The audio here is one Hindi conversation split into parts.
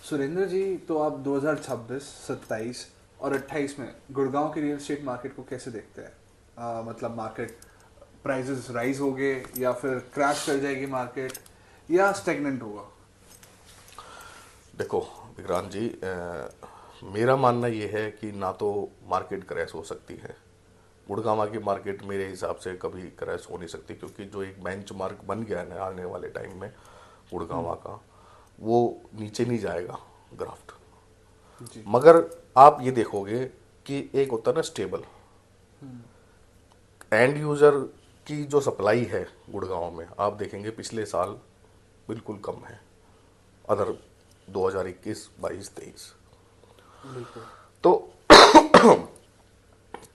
सुरेंद्र जी, तो आप 2026, 27 और 28 में गुड़गांव की रियल एस्टेट मार्केट को कैसे देखते हैं? मतलब मार्केट प्राइसेस राइज होंगे या फिर क्रैश कर जाएगी मार्केट या स्टेगनेंट होगा? देखो विक्रांत जी, मेरा मानना ये है कि ना तो मार्केट क्रैश हो सकती है। गुड़गांव की मार्केट मेरे हिसाब से कभी क्रैश हो नहीं सकती, क्योंकि जो एक बेंच मार्क बन गया है ना आने वाले टाइम में गुड़गांव का, वो नीचे नहीं जाएगा ग्राफ्ट। जी। मगर आप ये देखोगे कि एक होता है ना स्टेबल एंड यूज़र की जो सप्लाई है गुड़गांव में, आप देखेंगे पिछले साल बिल्कुल कम है अदर 2021, 22, 23। बिल्कुल। तो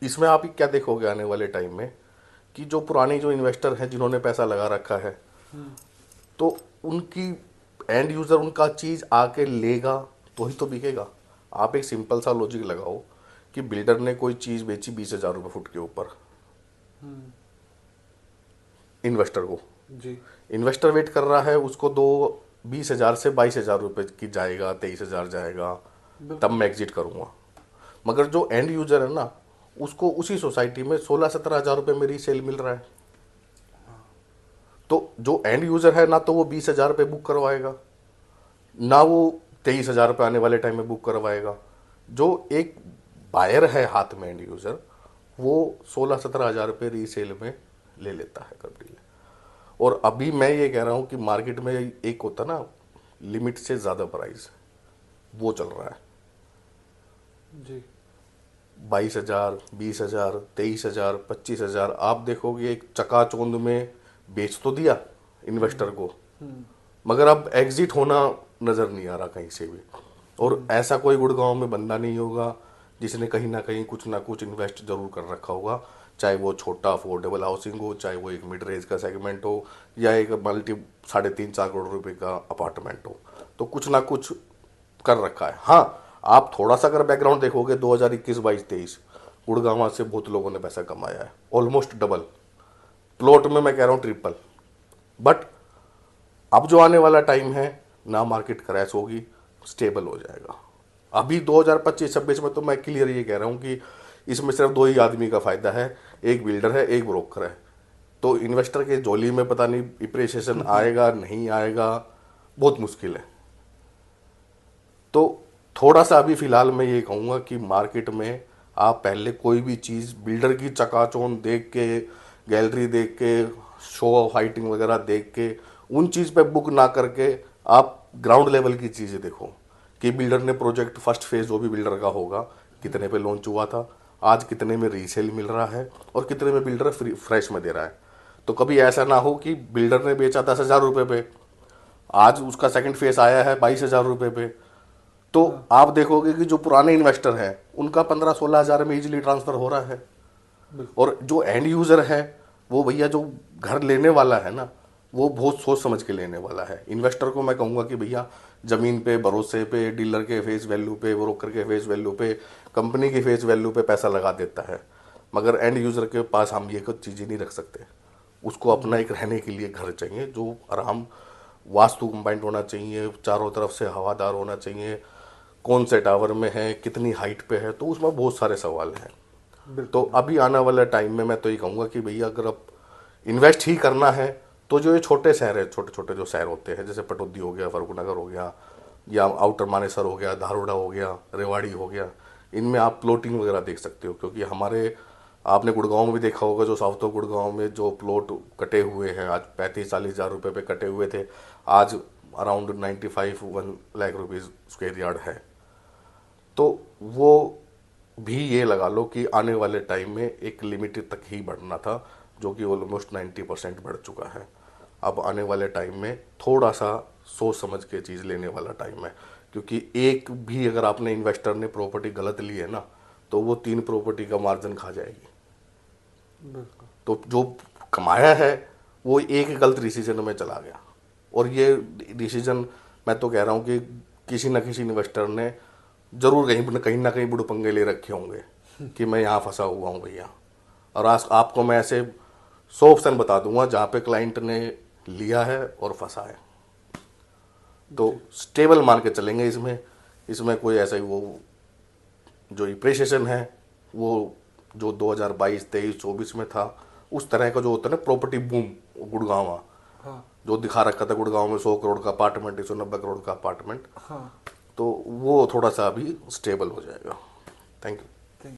इसमें आप क्या देखोगे आने वाले टाइम में कि जो पुराने जो इन्वेस्टर हैं जिन्होंने पैसा लगा रखा है, तो उनकी एंड यूज़र उनका चीज़ आके लेगा तो ही तो बिकेगा। आप एक सिंपल सा लॉजिक लगाओ कि बिल्डर ने कोई चीज़ बेची 20,000 रुपये फुट के ऊपर इन्वेस्टर को। जी। इन्वेस्टर वेट कर रहा है उसको दो 20,000 से 22,000 रुपये की जाएगा, 23,000 जाएगा, तब बिल्कुल। मैं एग्जिट करूँगा। मगर जो एंड यूज़र है ना, उसको उसी सोसाइटी में 16-17 हज़ार रुपये में रीसेल मिल रहा है। तो जो एंड यूज़र है ना, तो वो 20,000 रुपये बुक करवाएगा, ना वो 23,000 रुपये आने वाले टाइम में बुक करवाएगा। जो एक बायर है हाथ में एंड यूज़र, वो 16-17 हज़ार रुपये रीसेल में ले लेता है कभी। और अभी मैं ये कह रहा हूँ कि मार्केट में एक होता ना लिमिट से ज़्यादा प्राइस, वो चल रहा है। जी। 22,000, 20,000, 23,000, 25,000 आप देखोगे एक चकाचौंध में बेच तो दिया इन्वेस्टर को, मगर अब एग्जिट होना नज़र नहीं आ रहा कहीं से भी। और ऐसा कोई गुड़गांव में बंदा नहीं होगा जिसने कहीं ना कुछ इन्वेस्ट जरूर कर रखा होगा, चाहे वो छोटा अफोर्डेबल हाउसिंग हो, चाहे वो एक मिड रेंज का सेगमेंट हो, या एक मल्टी 3.5-4 करोड़ रुपए का अपार्टमेंट हो। तो कुछ ना कुछ कर रखा है। हाँ, आप थोड़ा सा अगर बैकग्राउंड देखोगे 2021, 22, 23 गुड़गांव से बहुत लोगों ने पैसा कमाया है, ऑलमोस्ट डबल, प्लॉट में मैं कह रहा हूँ ट्रिपल। बट अब जो आने वाला टाइम है ना, मार्केट क्रैश होगी, स्टेबल हो जाएगा। अभी 2025-26 में तो मैं क्लियर ये कह रहा हूँ कि इसमें सिर्फ दो ही आदमी का फायदा है, एक बिल्डर है, एक ब्रोकर है। तो इन्वेस्टर के जोली में पता नहीं इप्रिसिएशन आएगा नहीं आएगा, बहुत मुश्किल है। तो थोड़ा सा अभी फिलहाल मैं ये कहूँगा कि मार्केट में आप पहले कोई भी चीज़ बिल्डर की चकाचौंध देख के, गैलरी देख के, शो ऑफ हाइटिंग वगैरह देख के उन चीज़ पे बुक ना करके आप ग्राउंड लेवल की चीज़ें देखो कि बिल्डर ने प्रोजेक्ट फर्स्ट फेज जो भी बिल्डर का होगा कितने पे लॉन्च हुआ था, आज कितने में रीसेल मिल रहा है, और कितने में बिल्डर फ्रेश में दे रहा है। तो कभी ऐसा ना हो कि बिल्डर ने बेचा 10,000 रुपये पे, आज उसका सेकंड फेज आया है 22,000 रुपये पे। तो हाँ। आप देखोगे कि जो पुराने इन्वेस्टर हैं उनका 15-16 हज़ार में इजीली ट्रांसफर हो रहा है। बिल्कुल। और जो एंड यूजर है, वो भैया जो घर लेने वाला है ना, वो बहुत सोच समझ के लेने वाला है। इन्वेस्टर को मैं कहूँगा कि भैया ज़मीन पे भरोसे पे, डीलर के फेस वैल्यू पे, ब्रोकर के फेस वैल्यू पे, कंपनी की फेस वैल्यू पे पैसा लगा देता है। मगर एंड यूज़र के पास हम ये कुछ चीज़ें नहीं रख सकते। उसको अपना एक रहने के लिए घर चाहिए जो आराम, वास्तु कंबाइंड होना चाहिए, चारों तरफ से हवादार होना चाहिए, कौन से टावर में है, कितनी हाइट पे है, तो उसमें बहुत सारे सवाल हैं। तो बिल्कुल। अभी आने वाला टाइम में मैं तो ये कहूँगा कि भैया अगर आप इन्वेस्ट ही करना है तो जो ये छोटे शहर है, छोटे छोटे जो शहर होते हैं, जैसे पटौदी हो गया, फरुखनगर हो गया, या आउटर मानेसर हो गया, धारोड़ा हो गया, रेवाड़ी हो गया, इनमें आप प्लॉटिंग वगैरह देख सकते हो। क्योंकि हमारे, आपने गुड़गांव में भी देखा होगा, जो साउथ ऑफ गुड़गांव में जो प्लॉट कटे हुए हैं आज 35-40 हज़ार रुपये पे कटे हुए थे, आज around 95-1 lakh rupees square yard है। तो वो भी ये लगा लो कि आने वाले टाइम में एक लिमिट तक ही बढ़ना था, जो कि ऑलमोस्ट 90% बढ़ चुका है। अब आने वाले टाइम में थोड़ा सा सोच समझ के चीज़ लेने वाला टाइम है। क्योंकि एक भी अगर आपने इन्वेस्टर ने प्रॉपर्टी गलत ली है ना, तो वो 3 प्रॉपर्टी का मार्जिन खा जाएगी। बिल्कुल। तो जो कमाया है वो एक गलत डिसीजन में चला गया। और ये डिसीजन मैं तो कह रहा हूँ कि किसी न किसी इन्वेस्टर ने जरूर कहीं ना कहीं बुड़पंगे ले रखे होंगे कि मैं यहाँ फंसा हुआ हूँ भैया। और आज आपको मैं ऐसे 100 ऑप्शन बता दूंगा जहाँ पे क्लाइंट ने लिया है और फंसा है। तो स्टेबल मान के चलेंगे इसमें। इसमें कोई ऐसा ही वो जो डिप्रिसिएशन है वो जो 2022 23 24 में था उस तरह का जो होता है ना प्रॉपर्टी बूम गुड़गांव, हाँ जो दिखा रखा था गुड़गांव में 100 करोड़ का अपार्टमेंट 190 करोड़ का अपार्टमेंट, हाँ। तो वो थोड़ा सा अभी स्टेबल हो जाएगा। Thank you.